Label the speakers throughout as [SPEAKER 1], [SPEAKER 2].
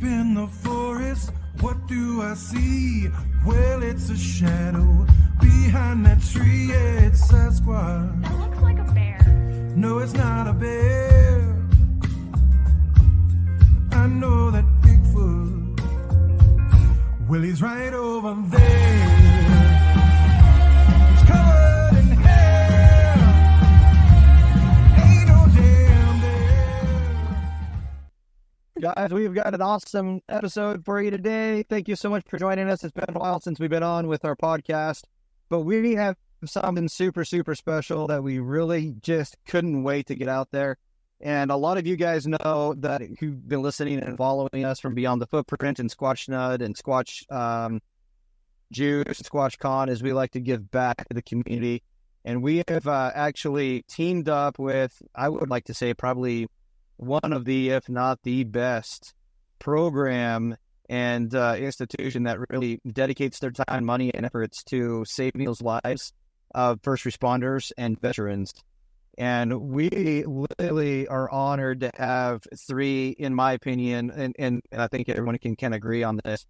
[SPEAKER 1] in the forest, what do I see? Well, it's a shadow behind that tree. Yeah, it's Sasquatch.
[SPEAKER 2] That looks like a bear.
[SPEAKER 1] No, it's not a bear. I know that Bigfoot. Well, he's right over there. He's covered in hair. Ain't no damn bear.
[SPEAKER 3] Guys, we've got an awesome episode for you today. Thank you so much for joining us. It's been a while since we've been on with our podcast, but we have something super, super special that we really just couldn't wait to get out there. And a lot of you guys know that who've been listening and following us from Beyond the Footprint and Squatch Nut and Squatch Juice, Squatch Con, as we like to give back to the community. And we have actually teamed up with, I would like to say, probably one of the, if not the best program and institution that really dedicates their time, money, and efforts to saving those lives of first responders and veterans. And we literally are honored to have three, in my opinion, and I think everyone can agree on this,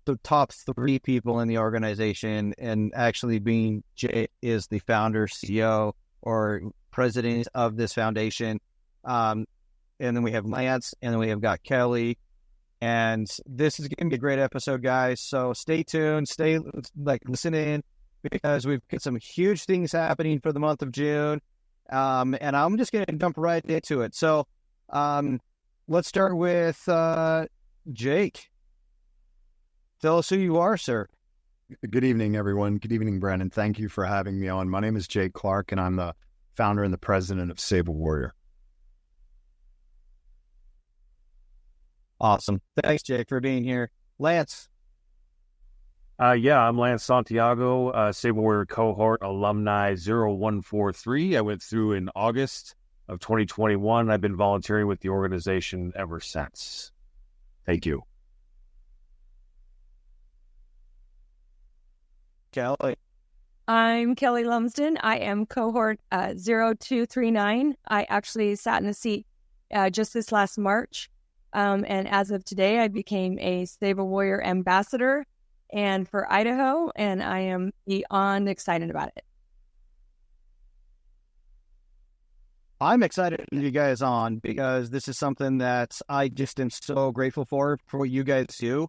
[SPEAKER 3] the top three people in the organization, and actually being Jay is the founder, CEO, or president of this foundation. And then we have Lance, and then we have got Kelly. And this is going to be a great episode, guys. So stay tuned, listen in, because we've got some huge things happening for the month of June. And I'm just going to jump right into it. So let's start with Jake. Tell us who you are, sir.
[SPEAKER 4] Good evening, everyone. Good evening, Brandon. Thank you for having me on. My name is Jake Clark, and I'm the founder and the president of Save a Warrior.
[SPEAKER 3] Awesome. Thanks, Jake, for being here. Lance.
[SPEAKER 5] I'm Lance Santiago, Save a Warrior cohort alumni 0143. I went through in August of 2021. I've been volunteering with the organization ever since. Thank you.
[SPEAKER 3] Kelly.
[SPEAKER 2] I'm Kelly Lumsden. I am cohort 0239. I actually sat in the seat just this last March. And as of today, I became a Save a Warrior ambassador and for Idaho, and I am beyond excited about it.
[SPEAKER 3] I'm excited to have you guys on because this is something that I just am so grateful for what you guys do.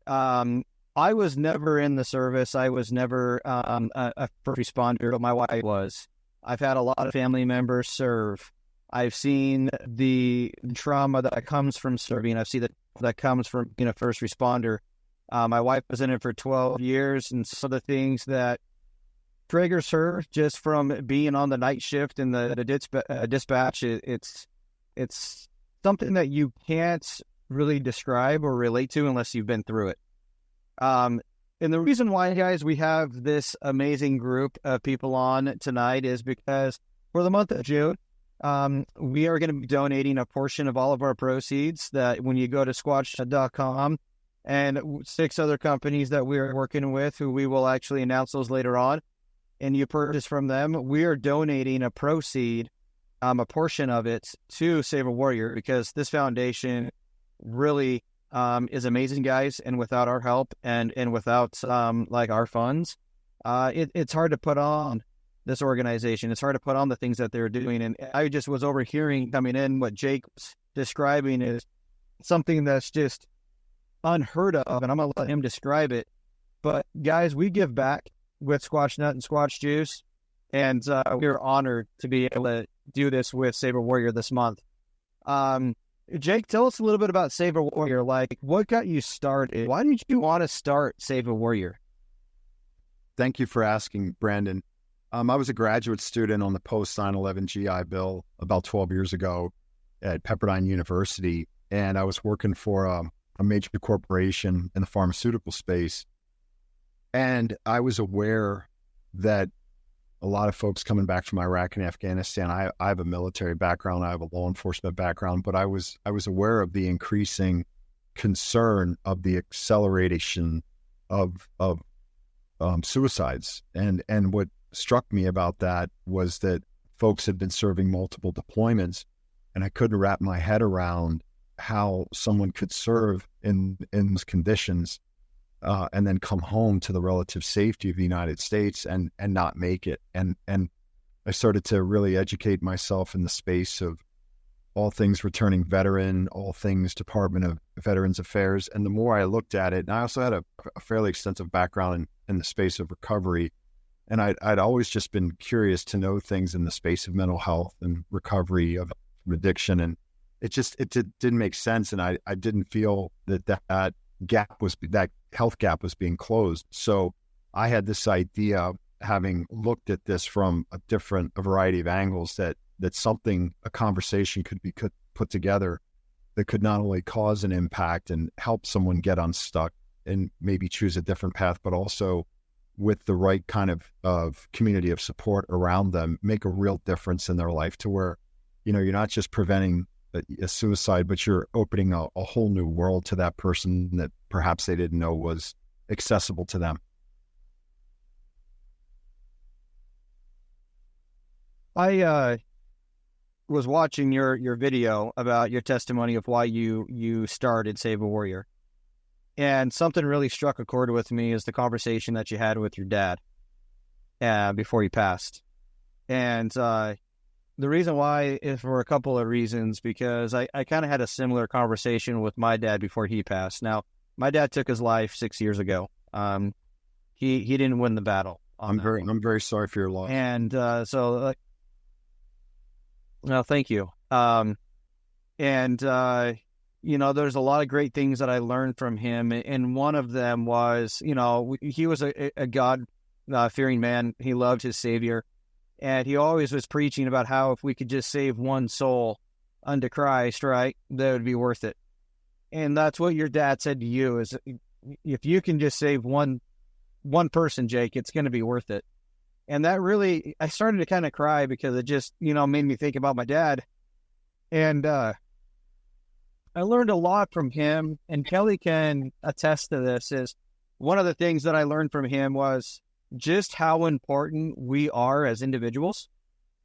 [SPEAKER 3] I was never in the service. I was never a first responder, but my wife was. I've had a lot of family members serve. I've seen the trauma that comes from serving. I've seen that comes from being a first responder. My wife was in it for 12 years, and some of the things that triggers her just from being on the night shift in the dispatch, it's something that you can't really describe or relate to unless you've been through it. And the reason why, guys, we have this amazing group of people on tonight is because for the month of June, we are going to be donating a portion of all of our proceeds that when you go to squatch.com and 6 other companies that we are working with, who we will actually announce those later on, and you purchase from them, we are donating a proceed, a portion of it to Save a Warrior, because this foundation really is amazing, guys. And without our help and without our funds, it's hard to put on this organization. It's hard to put on the things that they're doing. And I just was overhearing coming in what Jake was describing is something that's just unheard of, and I'm going to let him describe it. But guys, we give back with Squatch Nut and Squatch Juice, and we're honored to be able to do this with Save a Warrior this month. Jake, tell us a little bit about Save a Warrior. Like, what got you started? Why did you want to start Save a Warrior?
[SPEAKER 4] Thank you for asking, Brandon. I was a graduate student on the post 9/11 GI Bill about 12 years ago at Pepperdine University, and I was working for a major corporation in the pharmaceutical space. And I was aware that a lot of folks coming back from Iraq and Afghanistan, I have a military background, I have a law enforcement background, but I was aware of the increasing concern of the acceleration of suicides. And what struck me about that was that folks had been serving multiple deployments, and I couldn't wrap my head around how someone could serve in those conditions, and then come home to the relative safety of the United States and not make it. And I started to really educate myself in the space of all things returning veteran, all things Department of Veterans Affairs. And the more I looked at it, and I also had a fairly extensive background in the space of recovery. And I'd always just been curious to know things in the space of mental health and recovery of addiction. And it didn't make sense. And I didn't feel that health gap was being closed. So I had this idea, having looked at this from a variety of angles, that a conversation could be put together that could not only cause an impact and help someone get unstuck and maybe choose a different path, but also with the right kind of community of support around them, make a real difference in their life, to where, you're not just preventing a suicide, but you're opening a whole new world to that person that perhaps they didn't know was accessible to them.
[SPEAKER 3] I was watching your video about your testimony of why you started Save a Warrior. And something really struck a chord with me, is the conversation that you had with your dad before he passed. And the reason why is for a couple of reasons, because I kind of had a similar conversation with my dad before he passed. Now, my dad took his life 6 years ago. He didn't win the battle.
[SPEAKER 4] I'm very sorry for your loss.
[SPEAKER 3] And no, thank you. There's a lot of great things that I learned from him. And one of them was, he was a God-fearing man. He loved his Savior. And he always was preaching about how if we could just save one soul unto Christ, right, that would be worth it. And that's what your dad said to you, is if you can just save one person, Jake, it's going to be worth it. And that really, I started to kind of cry, because it just, made me think about my dad. And I learned a lot from him, and Kelly can attest to this. Is one of the things that I learned from him was just how important we are as individuals,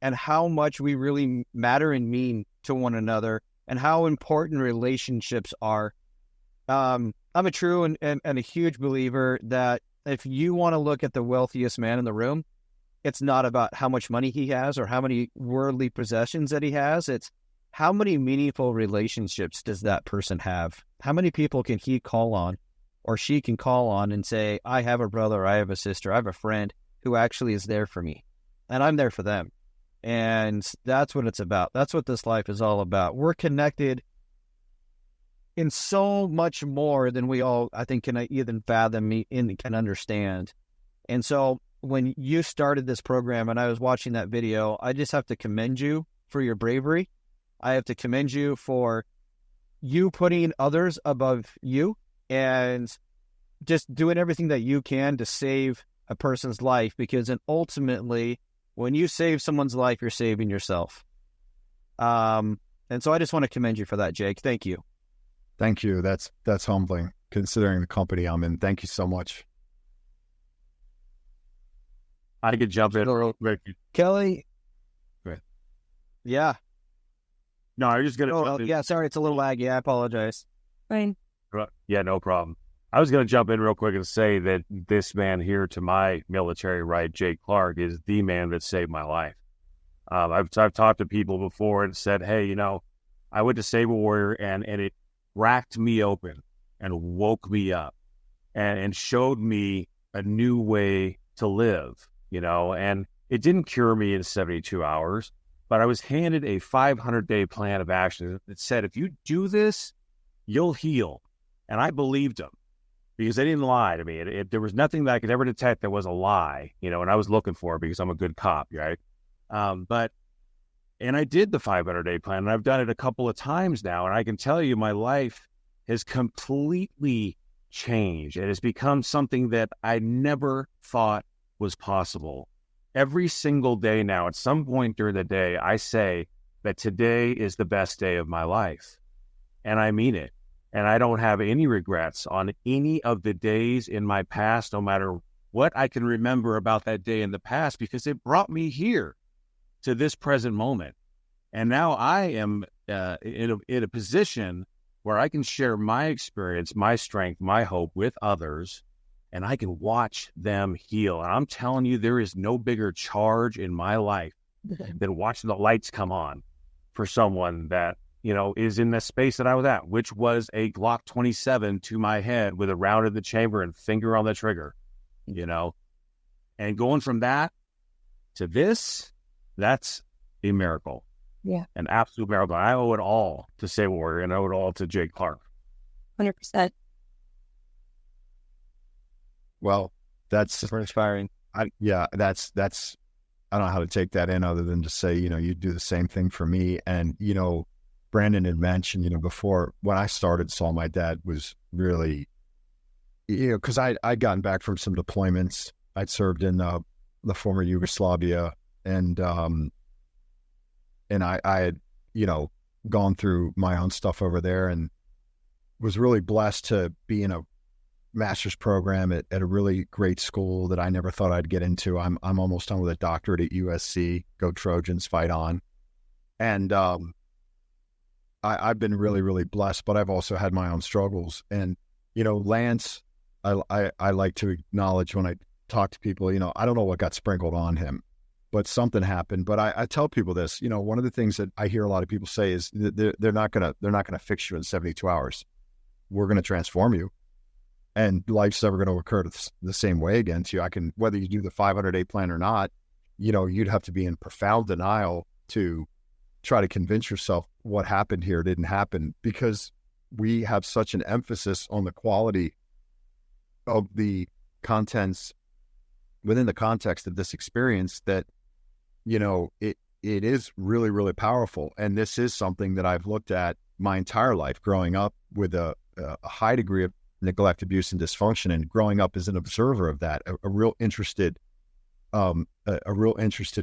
[SPEAKER 3] and how much we really matter and mean to one another, and how important relationships are. I'm a true and a huge believer that if you want to look at the wealthiest man in the room, it's not about how much money he has or how many worldly possessions that he has. It's how many meaningful relationships does that person have? How many people can he call on, or she can call on, and say, I have a brother, I have a sister, I have a friend who actually is there for me, and I'm there for them. And that's what it's about. That's what this life is all about. We're connected in so much more than we all, I think, can even fathom and can understand. And so when you started this program and I was watching that video, I just have to commend you for your bravery. I have to commend you for you putting others above you, and just doing everything that you can to save a person's life, because then ultimately, when you save someone's life, you're saving yourself. And so I just want to commend you for that, Jake. Thank you.
[SPEAKER 4] Thank you. That's humbling, considering the company I'm in. Thank you so much.
[SPEAKER 5] I could jump in real quick.
[SPEAKER 3] Kelly?
[SPEAKER 5] Go ahead.
[SPEAKER 3] Yeah.
[SPEAKER 5] No, I'm just going to...
[SPEAKER 3] yeah, sorry, it's a little laggy. I apologize.
[SPEAKER 2] Fine.
[SPEAKER 5] Yeah, no problem. I was going to jump in real quick and say that this man here to my military right, Jake Clark, is the man that saved my life. I've talked to people before and said, hey, I went to Save a Warrior, and it racked me open and woke me up and showed me a new way to live, and it didn't cure me in 72 hours, but I was handed a 500-day plan of action that said, if you do this, you'll heal. And I believed him, because they didn't lie to me. There was nothing that I could ever detect that was a lie, and I was looking for it because I'm a good cop, right? And I did the 500-day plan, and I've done it a couple of times now, and I can tell you my life has completely changed. It has become something that I never thought was possible. Every single day now, at some point during the day, I say that today is the best day of my life, and I mean it. And I don't have any regrets on any of the days in my past, no matter what I can remember about that day in the past, because it brought me here to this present moment. And now I am in a position where I can share my experience, my strength, my hope with others, and I can watch them heal. And I'm telling you, there is no bigger charge in my life than watching the lights come on for someone that, you know, is in the space that I was at, which was a Glock 27 to my head with a round in the chamber and finger on the trigger, you know. And going from that to this, that's a miracle.
[SPEAKER 2] Yeah.
[SPEAKER 5] An absolute miracle. I owe it all to Sabre Warrior, and I owe it all to Jake Clark.
[SPEAKER 2] 100%.
[SPEAKER 4] Well, that's
[SPEAKER 3] Super inspiring.
[SPEAKER 4] that's I don't know how to take that in other than to say, you know, you do the same thing for me. And, you know, Brandon had mentioned, you know, before when I started Saul, my dad was really, you know, because I'd gotten back from some deployments. I'd served in the former Yugoslavia, and I had, you know, gone through my own stuff over there, and was really blessed to be in a master's program at a really great school that I never thought I'd get into. I'm almost done with a doctorate at USC. Go Trojans, fight on. And I've been really, really blessed, but I've also had my own struggles. And, you know, Lance, I like to acknowledge when I talk to people, you know, I don't know what got sprinkled on him, but something happened. But I tell people this, you know, one of the things that I hear a lot of people say is they're not gonna fix you in 72 hours. We're gonna transform you, and life's never gonna occur the same way again to you. Whether you do the 500-day plan or not, you know, you'd have to be in profound denial to try to convince yourself what happened here didn't happen, because we have such an emphasis on the quality of the contents within the context of this experience that, you know, it is really, really powerful. And this is something that I've looked at my entire life, growing up with a high degree of neglect, abuse, and dysfunction, and growing up as an observer of that, a real interested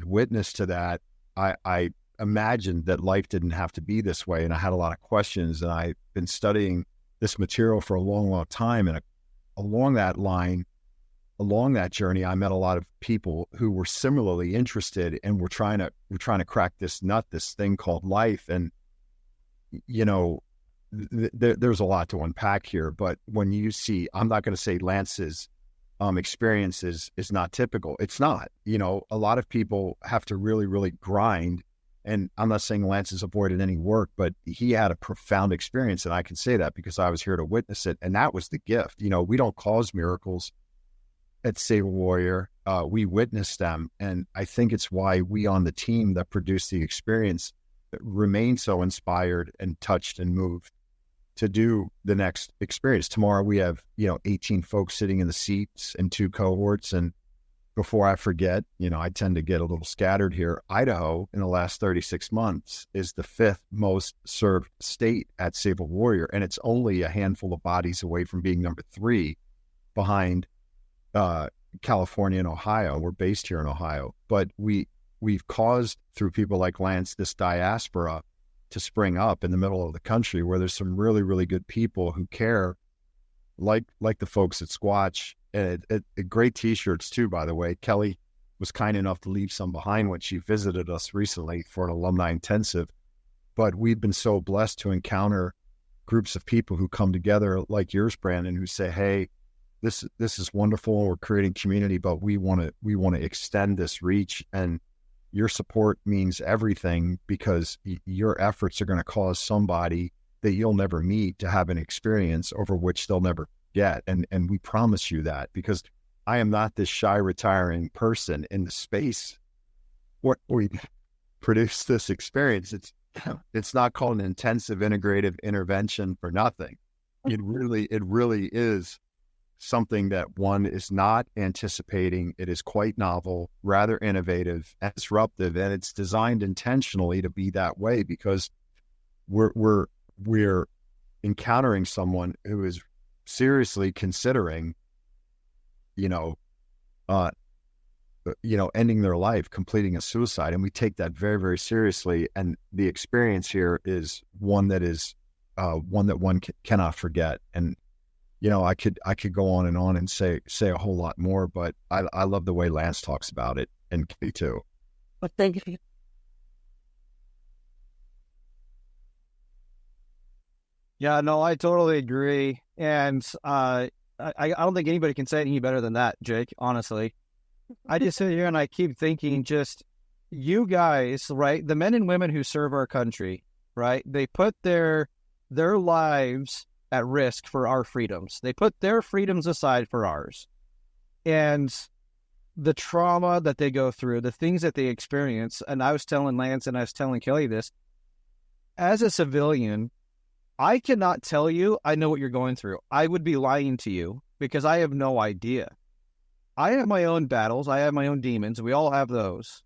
[SPEAKER 4] witness to that. I imagined that life didn't have to be this way, and I had a lot of questions, and I've been studying this material for a long, long time. And along that line, along that journey, I met a lot of people who were similarly interested, and we're trying to crack this nut, this thing called life. And, you know, there's a lot to unpack here, but when you see, I'm not going to say Lance's experience is not typical. It's not. You know, a lot of people have to really, really grind. And I'm not saying Lance has avoided any work, but he had a profound experience. And I can say that because I was here to witness it. And that was the gift. You know, we don't cause miracles at Sabre Warrior. We witness them. And I think it's why we on the team that produced the experience remain so inspired and touched and moved to do the next experience. Tomorrow we have, you know, 18 folks sitting in the seats in 2 cohorts. And before I forget, you know, I tend to get a little scattered here. Idaho, in the last 36 months, is the 5th most served state at Sabre Warrior. And it's only a handful of bodies away from being number 3 behind California and Ohio. We're based here in Ohio. But we've caused, through people like Lance, this diaspora to spring up in the middle of the country where there's some really, really good people who care, like the folks at Squatch. And great T-shirts too, by the way. Kelly was kind enough to leave some behind when she visited us recently for an alumni intensive. But we've been so blessed to encounter groups of people who come together like yours, Brandon, who say, hey, this is wonderful. We're creating community, but we want to extend this reach, and your support means everything, because your efforts are going to cause somebody that you'll never meet to have an experience over which they'll never get. And we promise you that, because I am not this shy, retiring person in the space where we produce this experience. It's not called an intensive integrative intervention for nothing. It really is something that one is not anticipating. It is quite novel, rather innovative and disruptive, and it's designed intentionally to be that way, because we're encountering someone who is seriously considering, ending their life, completing a suicide, and we take that very, very seriously. And the experience here is one that one cannot forget. And I could go on and say a whole lot more, but I love the way Lance talks about it, and Kitty too.
[SPEAKER 2] Well, thank you.
[SPEAKER 3] Yeah, no, I totally agree. And I don't think anybody can say it any better than that, Jake, honestly. I just sit here and I keep thinking just you guys, right? The men and women who serve our country, right? They put their lives at risk for our freedoms. They put their freedoms aside for ours. And the trauma that they go through, the things that they experience, and I was telling Lance and I was telling Kelly this, as a civilian, I cannot tell you I know what you're going through. I would be lying to you because I have no idea. I have my own battles. I have my own demons. We all have those.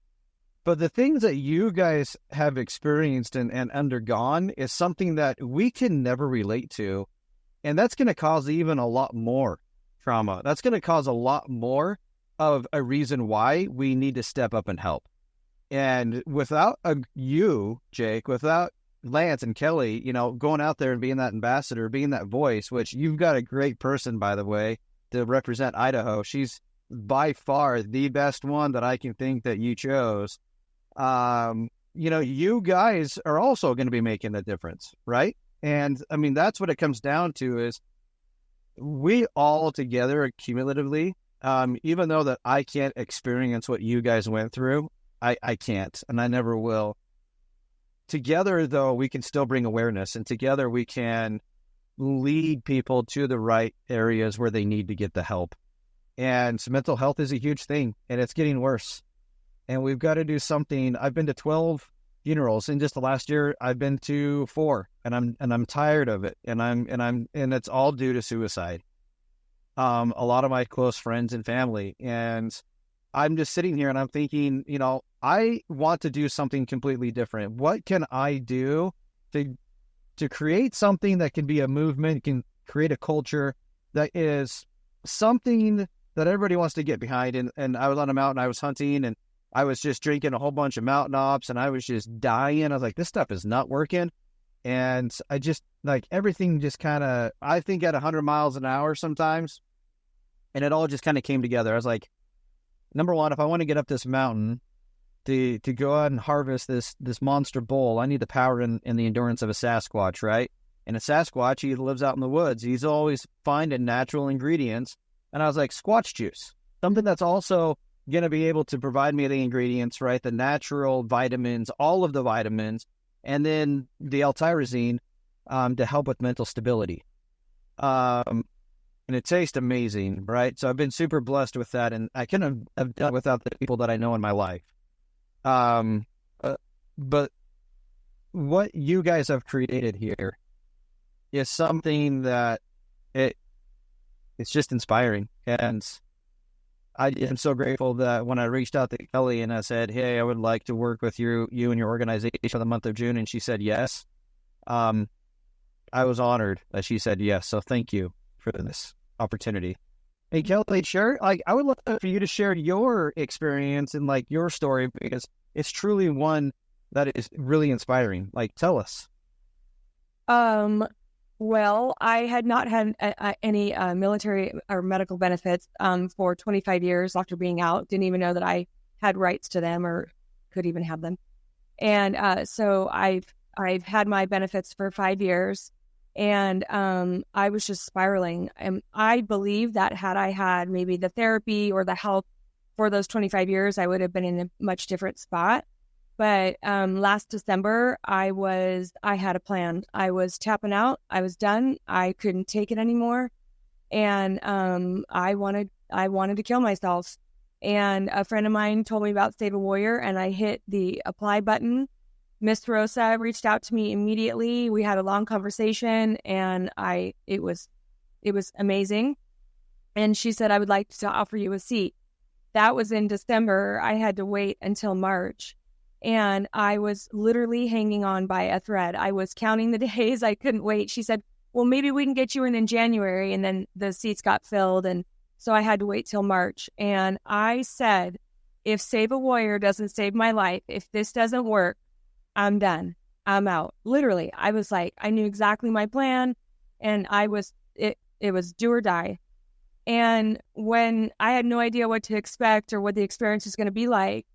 [SPEAKER 3] But the things that you guys have experienced and undergone is something that we can never relate to. And that's going to cause even a lot more trauma. That's going to cause a lot more of a reason why we need to step up and help. And without you, Jake, without Lance and Kelly, going out there and being that ambassador, being that voice, which you've got a great person, by the way, to represent Idaho. She's by far the best one that I can think that you chose. You guys are also going to be making a difference, right? And I mean, that's what it comes down to is we all together cumulatively, even though that I can't experience what you guys went through, I can't, and I never will. Together, though, we can still bring awareness, and together we can lead people to the right areas where they need to get the help. And mental health is a huge thing, and it's getting worse. And we've got to do something. I've been to 12 funerals in just the last year. I've been to 4, and I'm tired of it. And it's all due to suicide. A lot of my close friends and family, and I'm just sitting here and I'm thinking, I want to do something completely different. What can I do to create something that can be a movement, can create a culture that is something that everybody wants to get behind? And I was on a mountain, I was hunting, and I was just drinking a whole bunch of mountain ops, and I was just dying. I was like, this stuff is not working. And I just, like, everything just kind of, I think at 100 miles an hour sometimes, and it all just kind of came together. I was like, number one, if I want to get up this mountain to go out and harvest this monster bull, I need the power and the endurance of a Sasquatch, right? And a Sasquatch, he lives out in the woods. He's always finding natural ingredients. And I was like, Squatch juice, something that's also going to be able to provide me the ingredients, right? The natural vitamins, all of the vitamins, and then the L-tyrosine to help with mental stability. And it tastes amazing, right? So I've been super blessed with that, and I couldn't have done it without the people that I know in my life. But what you guys have created here is something that it's just inspiring. And I am so grateful that when I reached out to Kelly and I said, hey, I would like to work with you and your organization for the month of June, and she said yes. I was honored that she said yes. So thank you for this opportunity. Hey, Kelly, I would love for you to share your experience and your story, because it's truly one that is really inspiring. Tell us.
[SPEAKER 2] Well, I had not had any military or medical benefits for 25 years after being out. Didn't even know that I had rights to them or could even have them. And so I've had my benefits for 5 years. And I was just spiraling. I believe that had I had maybe the therapy or the help for those 25 years, I would have been in a much different spot. But last December, I had a plan. I was tapping out. I was done. I couldn't take it anymore, and I wanted to kill myself. And a friend of mine told me about Save a Warrior, and I hit the apply button. Miss Rosa reached out to me immediately. We had a long conversation, and it was amazing. And she said, I would like to offer you a seat. That was in December. I had to wait until March, and I was literally hanging on by a thread. I was counting the days. I couldn't wait. She said, well, maybe we can get you in January. And then the seats got filled, and so I had to wait till March. And I said, if Save a Warrior doesn't save my life, if this doesn't work, I'm done. I'm out. Literally, I was like, I knew exactly my plan, and it was do or die. And when I had no idea what to expect or what the experience was going to be like,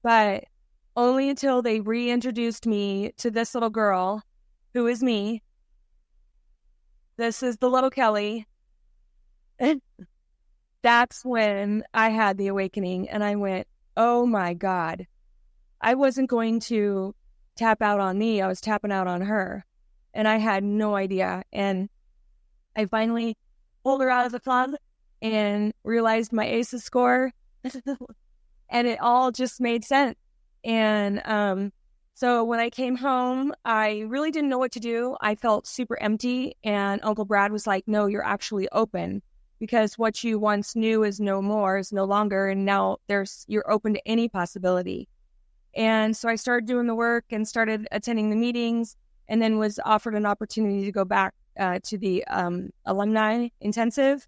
[SPEAKER 2] but only until they reintroduced me to this little girl who is me, this is the little Kelly. That's when I had the awakening and I went, oh my God, I wasn't going to tap out on me. I was tapping out on her and I had no idea. And I finally pulled her out of the club and realized my ACEs score and it all just made sense. And, so when I came home, I really didn't know what to do. I felt super empty and Uncle Brad was like, no, you're actually open because what you once knew is no more, is no longer. And now you're open to any possibility. And so I started doing the work and started attending the meetings and then was offered an opportunity to go back to the alumni intensive.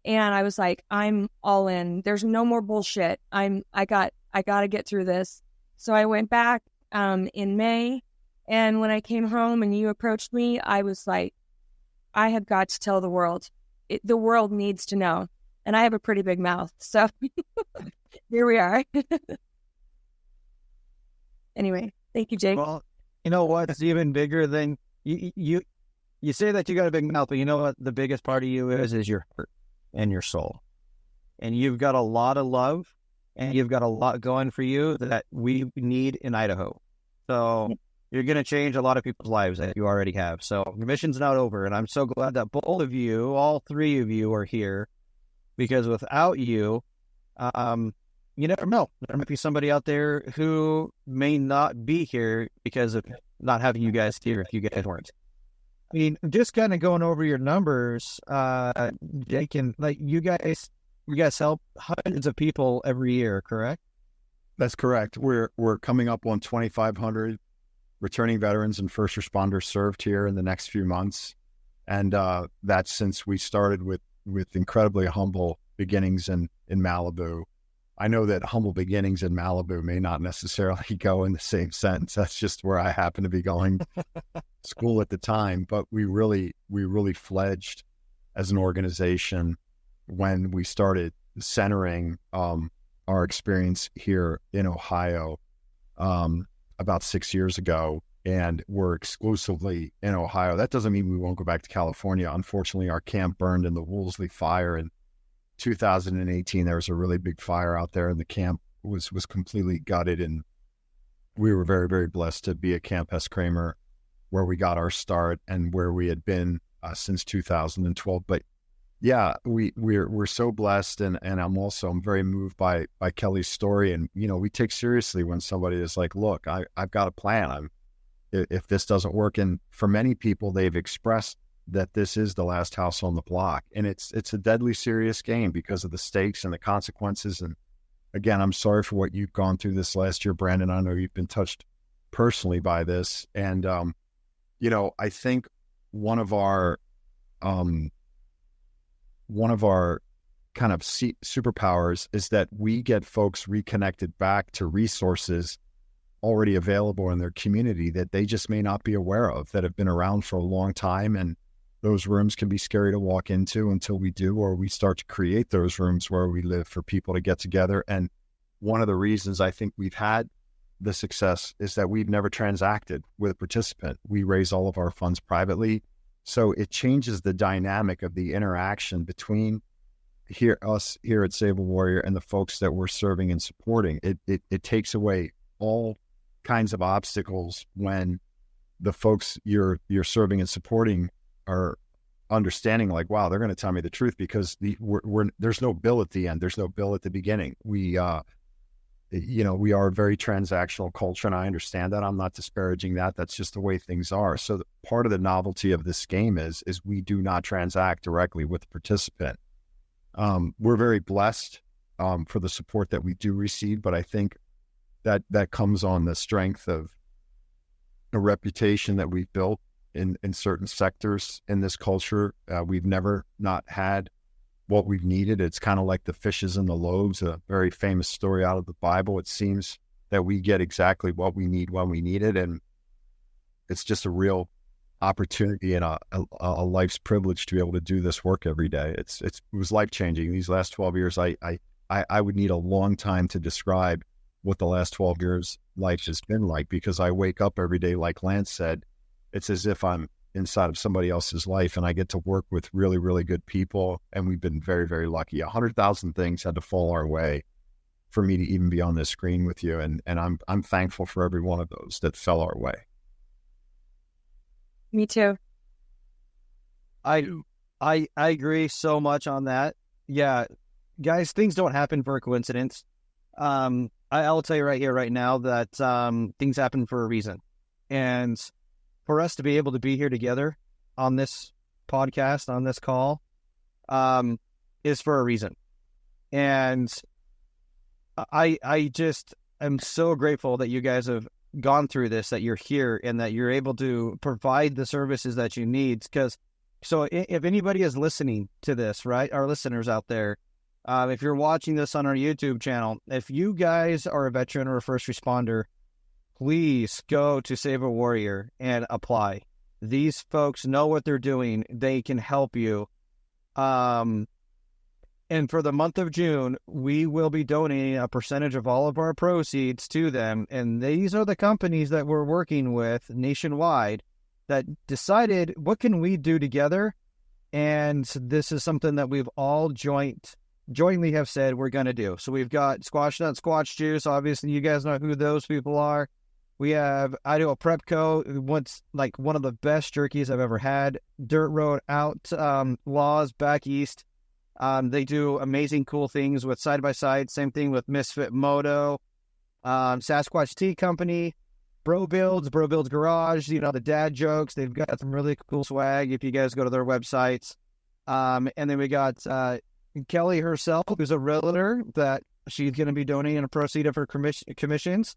[SPEAKER 2] And I was like, I'm all in. There's no more bullshit. I got to get through this. So I went back in May. And when I came home and you approached me, I was like, I have got to tell the world. The world needs to know. And I have a pretty big mouth. So here we are. Anyway, thank you, Jake.
[SPEAKER 3] Well, you know what's even bigger than you say that you got a big mouth, but you know what the biggest part of you is your heart and your soul. And you've got a lot of love and you've got a lot going for you that we need in Idaho. So you're going to change a lot of people's lives that you already have. So your mission's not over. And I'm so glad that both of you, all three of you are here because without you, you never know. There might be somebody out there who may not be here because of not having you guys here if you guys weren't. I mean, just kind of going over your numbers, Jake, and like you guys help hundreds of people every year, correct?
[SPEAKER 4] That's correct. We're coming up on 2,500 returning veterans and first responders served here in the next few months. And that's since we started with incredibly humble beginnings in Malibu. I know that humble beginnings in Malibu may not necessarily go in the same sentence. That's just where I happen to be going to school at the time. But we really fledged as an organization when we started centering our experience here in Ohio about 6 years ago. And we're exclusively in Ohio. That doesn't mean we won't go back to California. Unfortunately, our camp burned in the Woolsey fire in 2018. There was a really big fire out there and the camp was completely gutted. And we were very, very blessed to be at Camp Hess Kramer where we got our start and where we had been since 2012. But yeah, we're so blessed. And I'm very moved by Kelly's story. And, you know, we take seriously when somebody is like, look, I've got a plan. If this doesn't work. And for many people, they've expressed that this is the last house on the block. And it's a deadly serious game because of the stakes and the consequences. And again, I'm sorry for what you've gone through this last year, Brandon. I know you've been touched personally by this. And, you know, I think one of our kind of superpowers is that we get folks reconnected back to resources already available in their community that they just may not be aware of, that have been around for a long time. And those rooms can be scary to walk into until we do, or we start to create those rooms where we live for people to get together. And one of the reasons I think we've had the success is that we've never transacted with a participant. We raise all of our funds privately. So it changes the dynamic of the interaction between us here at Sable Warrior and the folks that we're serving and supporting. It takes away all kinds of obstacles when the folks you're serving and supporting are understanding like, wow, they're going to tell me the truth because there's no bill at the end. There's no bill at the beginning. We are a very transactional culture, and I understand that. I'm not disparaging that. That's just the way things are. So part of the novelty of this game is we do not transact directly with the participant. We're very blessed for the support that we do receive, but I think that comes on the strength of a reputation that we've built in certain sectors in this culture. We've never not had what we've needed. It's kind of like the fishes and the loaves, a very famous story out of the Bible. It seems that we get exactly what we need when we need it. And it's just a real opportunity and a life's privilege to be able to do this work every day. It was life-changing. These last 12 years, I would need a long time to describe what the last 12 years life has been like, because I wake up every day, like Lance said, it's as if I'm inside of somebody else's life, and I get to work with really, really good people. And we've been very, very lucky. 100,000 things had to fall our way for me to even be on this screen with you. And I'm thankful for every one of those that fell our way.
[SPEAKER 2] Me too.
[SPEAKER 3] I agree so much on that. Yeah, guys, things don't happen for a coincidence. I'll tell you right here, right now, that things happen for a reason. And for us to be able to be here together on this podcast, on this call, is for a reason. And I just am so grateful that you guys have gone through this, that you're here, and that you're able to provide the services that you need. So if anybody is listening to this, right, our listeners out there, if you're watching this on our YouTube channel, if you guys are a veteran or a first responder, please go to Save a Warrior and apply. These folks know what they're doing. They can help you. And for the month of June, we will be donating a percentage of all of our proceeds to them. And these are the companies that we're working with nationwide that decided, what can we do together? And this is something that we've all jointly have said we're going to do. So we've got Squash Nut Squatch Juice. Obviously, you guys know who those people are. We have Idaho Prep Co., what's like one of the best jerkies I've ever had. Dirt Road Out Laws back east. They do amazing, cool things with side-by-side. Same thing with Misfit Moto. Sasquatch Tea Company. Bro Builds Garage. You know, the dad jokes. They've got some really cool swag if you guys go to their websites. And then we got Kelly herself, who's a realtor, that she's going to be donating a proceed of her commissions.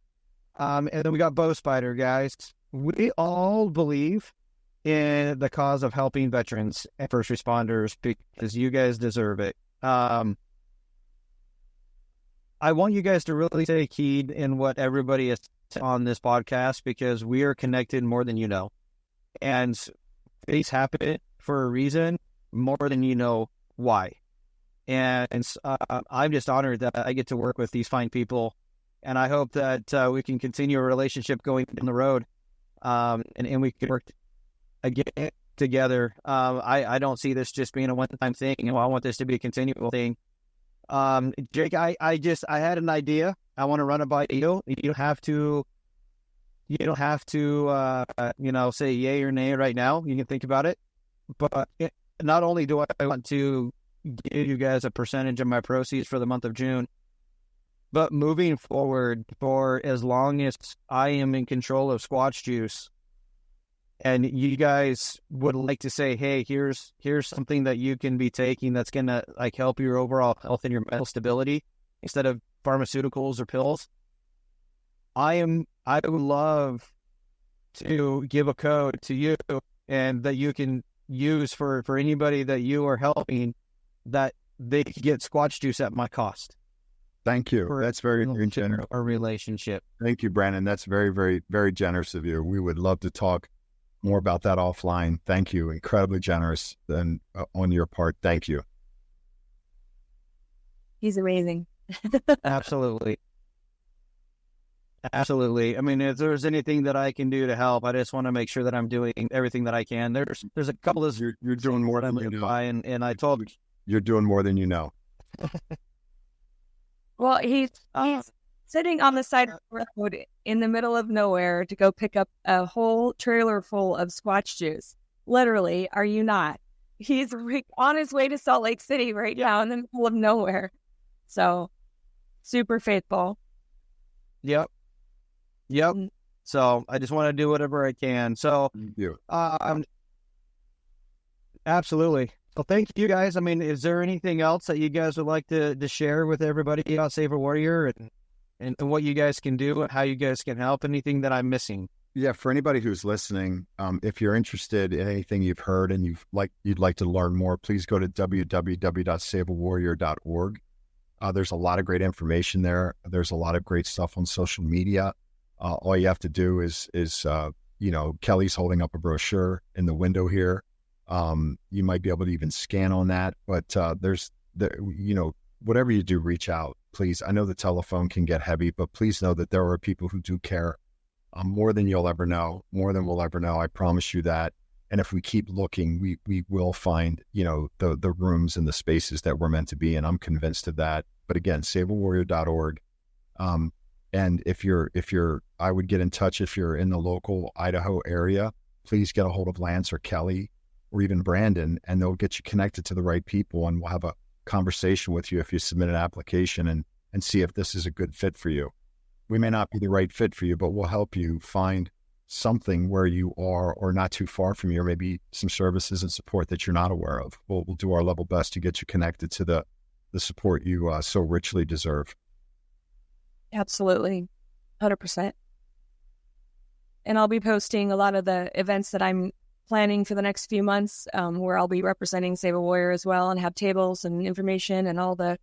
[SPEAKER 3] And then we got Bow Spider, guys. We all believe in the cause of helping veterans and first responders because you guys deserve it. I want you guys to really take heed in what everybody is on this podcast, because we are connected more than you know. And things happen for a reason more than you know why. And I'm just honored that I get to work with these fine people. And I hope that we can continue a relationship going down the road, and we can work again together. I don't see this just being a one-time thing. You know, I want this to be a continual thing. Jake, I had an idea. I want to run it by you. You don't have to, say yay or nay right now. You can think about it. But not only do I want to give you guys a percentage of my proceeds for the month of June, but moving forward, for as long as I am in control of Squatch Juice, and you guys would like to say, hey, here's something that you can be taking that's going to like help your overall health and your mental stability instead of pharmaceuticals or pills, I would love to give a code to you and that you can use for anybody that you are helping, that they can get Squatch Juice at my cost.
[SPEAKER 4] Thank you. That's very, very generous.
[SPEAKER 3] Our relationship.
[SPEAKER 4] Thank you, Brandon. That's very, very, very generous of you. We would love to talk more about that offline. Thank you. Incredibly generous on your part. Thank you.
[SPEAKER 2] He's amazing.
[SPEAKER 3] Absolutely. Absolutely. I mean, if there's anything that I can do to help, I just want to make sure that I'm doing everything that I can. There's a couple of
[SPEAKER 4] you're doing more than you know.
[SPEAKER 3] And I told
[SPEAKER 4] you're doing more than you know.
[SPEAKER 2] Well, he's sitting on the side of the road in the middle of nowhere to go pick up a whole trailer full of Squatch Juice. Literally, are you not? He's on his way to Salt Lake City right now in the middle of nowhere. So, super faithful.
[SPEAKER 3] Yep. So, I just want to do whatever I can. So,
[SPEAKER 4] Thank you.
[SPEAKER 3] Absolutely. Well, thank you guys. I mean, is there anything else that you guys would like to share with everybody about Save a Warrior and what you guys can do and how you guys can help? Anything that I'm missing?
[SPEAKER 4] Yeah, for anybody who's listening, if you're interested in anything you've heard and you'd like to learn more, please go to www.saveawarrior.org. There's a lot of great information there. There's a lot of great stuff on social media. All you have to do is Kelly's holding up a brochure in the window here. You might be able to even scan on that, but whatever you do, reach out, please. I know the telephone can get heavy, but please know that there are people who do care more than you'll ever know, more than we'll ever know. I promise you that. And if we keep looking, we will find, the rooms and the spaces that we're meant to be in. I'm convinced of that. But again, saveawarrior.org. And I would get in touch if you're in the local Idaho area. Please get a hold of Lance or Kelly or even Brandon, and they'll get you connected to the right people, and we'll have a conversation with you if you submit an application and see if this is a good fit for you. We may not be the right fit for you, but we'll help you find something where you are or not too far from you, or maybe some services and support that you're not aware of. We'll do our level best to get you connected to the support you so richly deserve.
[SPEAKER 2] Absolutely. 100%. And I'll be posting a lot of the events that I'm planning for the next few months, where I'll be representing Save a Warrior as well, and have tables and information and all the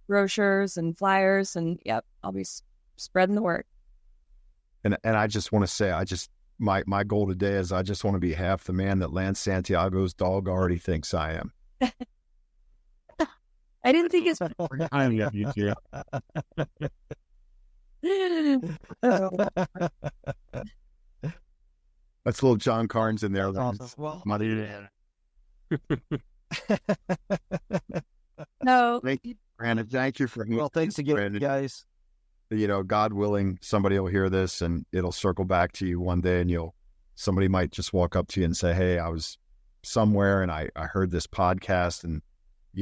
[SPEAKER 2] brochures and flyers. And I'll be spreading the word.
[SPEAKER 4] And I just want to say, my goal today is I just want to be half the man that Lance Santiago's dog already thinks I am.
[SPEAKER 2] I didn't think it's...
[SPEAKER 5] I love you too.
[SPEAKER 4] That's a little John Carnes in there.
[SPEAKER 3] Awesome. Well,
[SPEAKER 2] No.
[SPEAKER 4] Thank you, Brandon. Thank you for...
[SPEAKER 3] well, thanks again,
[SPEAKER 4] Brandon.
[SPEAKER 3] guys.
[SPEAKER 4] God willing, somebody will hear this and it'll circle back to you one day, and somebody might just walk up to you and say, hey, I was somewhere and I heard this podcast, and,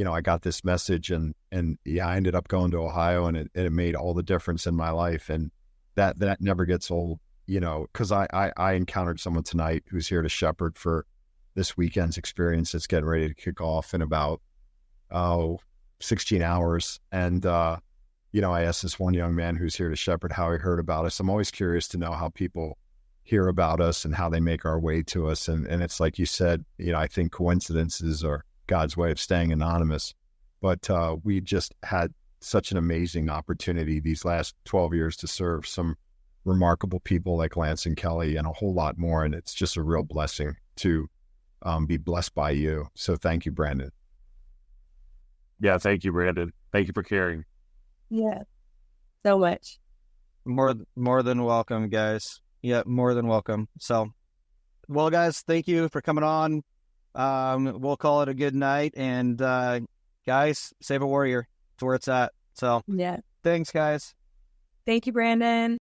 [SPEAKER 4] I got this message, and I ended up going to Ohio, and it made all the difference in my life. And that never gets old, because I encountered someone tonight who's here to shepherd for this weekend's experience that's getting ready to kick off in about 16 hours. And, I asked this one young man who's here to shepherd how he heard about us. I'm always curious to know how people hear about us and how they make our way to us. And it's like you said, I think coincidences are God's way of staying anonymous. But we just had such an amazing opportunity these last 12 years to serve some remarkable people like Lance and Kelly and a whole lot more. And it's just a real blessing to be blessed by you. So thank you, Brandon.
[SPEAKER 5] Yeah, thank you, Brandon. Thank you for caring.
[SPEAKER 2] Yeah. So much.
[SPEAKER 3] More than welcome, guys. Yeah, more than welcome. So, well, guys, thank you for coming on. We'll call it a good night. And guys, Save a Warrior. That's where it's at. So,
[SPEAKER 2] Yeah.
[SPEAKER 3] thanks, guys.
[SPEAKER 2] Thank you, Brandon.